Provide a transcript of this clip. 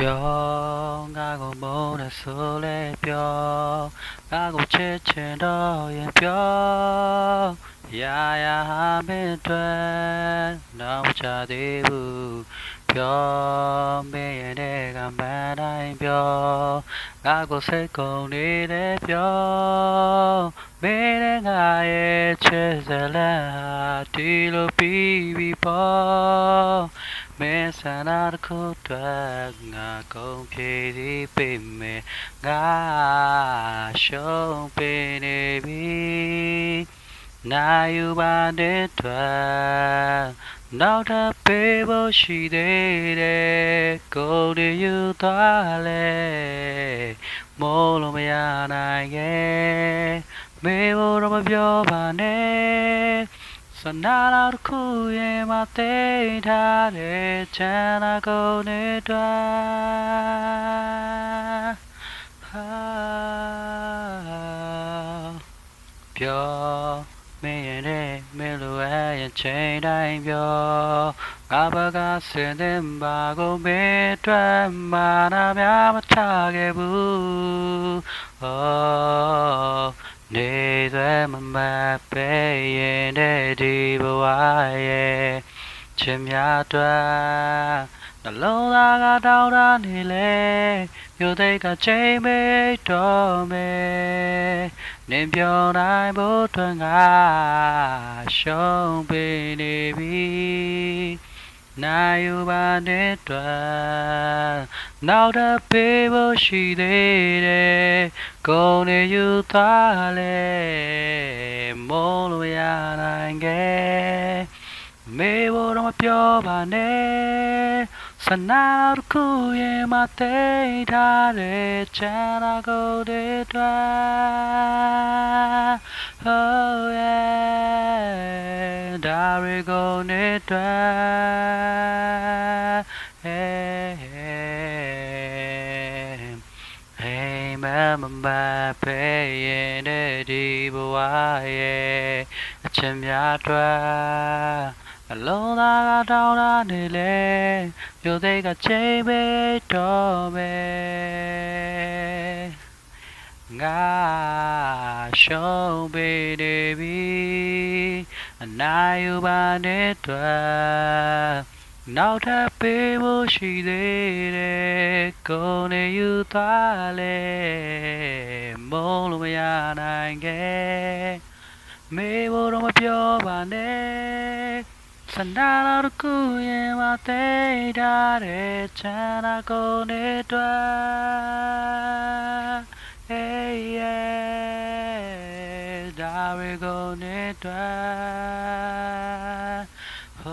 ပြောငါကိုမုန်းတယ်ဆိုလဲပြောငါကိုချစ်ချင်တော့ရင်ပြောရာရာဟာမင်းအတွက်နောက်ချသေးဘူးပြောမင်းရဲ့တဲ့ကမှန်တိုင်းပြောငါကိုစိတ်ကုန်နေတယ်ပြောမင်းနဲ့ငါရဲ့ချစ်စလန်ဟာဒီလိုပြီးပြီပေါ့မင်းဆန္ဒတစ်ခုတည်းငါကုန်ဖြည့်စီပေးမယ်ငါရှုံးပေးနေပြီနာယူပါတဲ့အတွက်နောက်ထပ်ပေးဖို့ရှိသေးတယ်ကိုယ်တည်းယူသွားလဲမိုးလို့မရနိုင်ရဲ့မေဖို့တော့မပြောပါနဲ့စနာတော်တစ်ခုရဲ့မှာသိထားတဲ့ချမ်းသာကုန်တဲ့အတွက်ပြောမင်းရဲ့နဲ့မင်းလိုရဲ့ချိန်တိုင်းပြောငါဘကစင်တဲ့ဘာကိုမင်းအတွက်မာနာများမထားခဲ့ဘူးနေသွဲမမပဲရင်တဲ့ဒီဘဝရဲ့ချင်များအတွက်နှလုံးသားကတောင်းတနေလေမြို့သိက်ကချိန်မေးတော်မယ်နင်ပြောနိုင်ဖို့ထွန်းကရှုံးပေးနေပြီနာယူပါတဲ့အတွက်နောက်ထပ်ပေးဖို့ရှိသေးတယ်ကိုယ်နေယူသားလဲမိုးလို့ရနိုင်ခဲ့မေဖို့တော့မပြောပါနဲ့စနာတစ်ခုရဲ့မှာသိထားတဲ့ချမ်းသာကုန်တဲ့အတွက် oh yeah ဒါရီကုန်တဲ့အတွက် hey mama pay တဲ့ဒီဘဝရဲ့အချက်များအတွက်အလုံးသားကတောင်းတနေလေမြို့သိက်ကချိန်ပေးတော့မယ်ငါရှုံးပေးနေပြီအနာယူပါတဲ့အတွက်နောက်ထပ်ပေးဖို့ရှိသေးတယ်ကိုယ်နေယူသွားလဲမိုးလို့မရနိုင်ခဲ့မေဖို့တော့မပြောပါနဲ့စနာတော်တစ်ခုရဲ့မှာသိထားတဲ့ချမ်းသာကုန်တဲ့အတွက် hey yeah ဒါရီကုန်တဲ့အတွက် oh